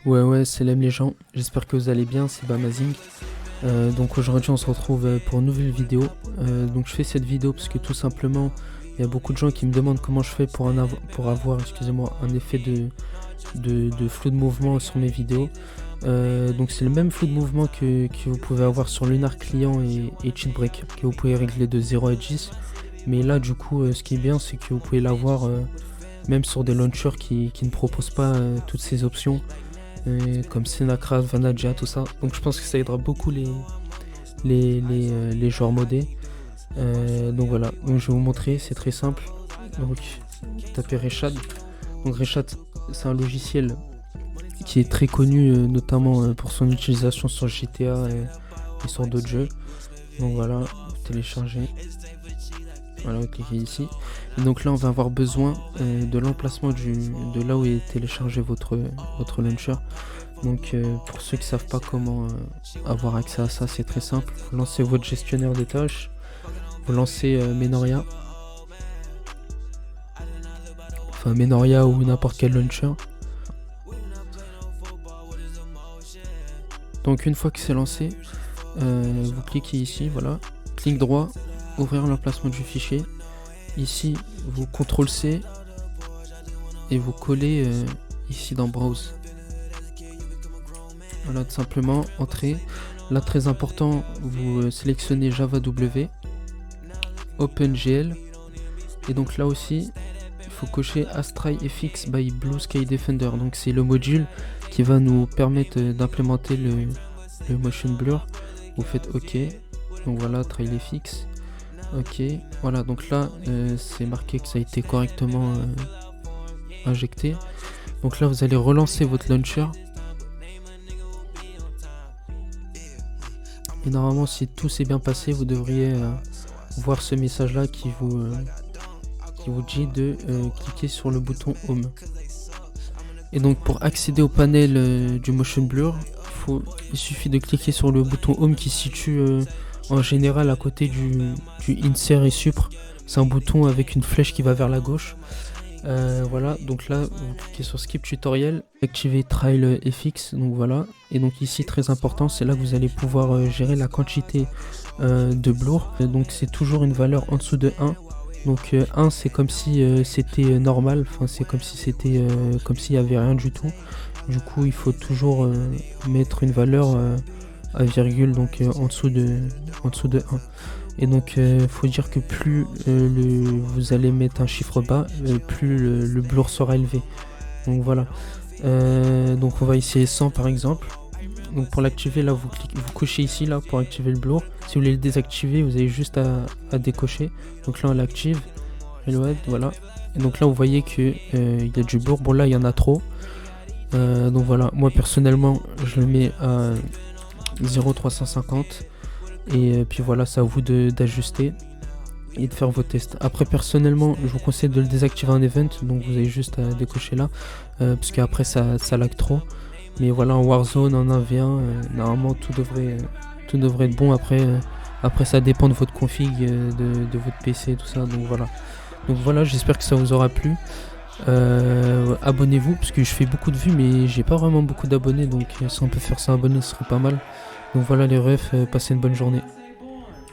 Ouais, salam les gens, j'espère que vous allez bien, c'est Bamazing. Donc aujourd'hui on se retrouve pour une nouvelle vidéo. Donc je fais cette vidéo parce que tout simplement il y a beaucoup de gens qui me demandent comment je fais pour avoir excusez-moi, un effet de flou de mouvement sur mes vidéos. Donc c'est le même flou de mouvement que vous pouvez avoir sur Lunar Client et Cheatbreak, que vous pouvez régler de 0 à 10. Mais là du coup ce qui est bien c'est que vous pouvez l'avoir même sur des launchers qui ne proposent pas toutes ces options. Comme Senacraft, Vanadja, tout ça. Donc je pense que ça aidera beaucoup les joueurs modés. Donc voilà, donc je vais vous montrer, c'est très simple. Donc tapez Reshad. Donc Reshad, c'est un logiciel qui est très connu, notamment pour son utilisation sur GTA et sur d'autres jeux. Donc voilà, vous téléchargez. Voilà, vous cliquez ici. Et donc là, on va avoir besoin de l'emplacement de là où est téléchargé votre launcher. Donc pour ceux qui ne savent pas comment avoir accès à ça, c'est très simple. Vous lancez votre gestionnaire des tâches. Vous lancez Menoria. Enfin Menoria ou n'importe quel launcher. Donc une fois que c'est lancé, vous cliquez ici, voilà. Clic droit, ouvrir l'emplacement du fichier. Ici, vous CTRL-C et vous collez ici dans Browse. Voilà, tout simplement, entrée. Là, très important, vous sélectionnez Java W, OpenGL. Et donc là aussi, il faut cocher Astray FX by Blue Sky Defender. Donc c'est le module qui va nous permettre d'implémenter le motion blur. Vous faites OK. Donc voilà, Trail FX. Ok, voilà, donc là c'est marqué que ça a été correctement injecté. Donc là vous allez relancer votre launcher. Et normalement si tout s'est bien passé, vous devriez voir ce message là qui vous dit de cliquer sur le bouton Home. Et donc pour accéder au panel du motion blur, il suffit de cliquer sur le bouton Home qui se situe en général à côté du insert et supr. C'est un bouton avec une flèche qui va vers la gauche. Voilà, donc là vous cliquez sur skip tutoriel, activez Trail FX, donc voilà. Et donc ici très important, c'est là que vous allez pouvoir gérer la quantité de blur. Donc c'est toujours une valeur en dessous de 1. Donc 1 c'est comme si c'était normal, enfin c'est comme si c'était comme s'il n'y avait rien du tout. Du coup il faut toujours mettre une valeur à virgule, donc en dessous de 1. Et donc faut dire que plus vous allez mettre un chiffre bas, plus le blur sera élevé. Donc voilà. Donc on va essayer 100 par exemple. Donc pour l'activer là vous cochez ici là pour activer le blur. Si vous voulez le désactiver vous avez juste à décocher. Donc là on l'active. Reload, voilà. Et donc là vous voyez que il y a du blur. Bon là il y en a trop. Donc voilà, moi personnellement je le mets à 0,350 et puis voilà, c'est à vous d'ajuster et de faire vos tests. Après personnellement je vous conseille de le désactiver en event, donc vous avez juste à décocher là parce qu'après ça lag trop. Mais voilà, en Warzone, en 1v1 normalement tout devrait être bon. Après ça dépend de votre config, de votre PC et tout ça. Donc voilà, j'espère que ça vous aura plu. Abonnez-vous parce que je fais beaucoup de vues mais j'ai pas vraiment beaucoup d'abonnés, donc si on peut faire ça abonner ce serait pas mal. Donc voilà les refs, passez une bonne journée.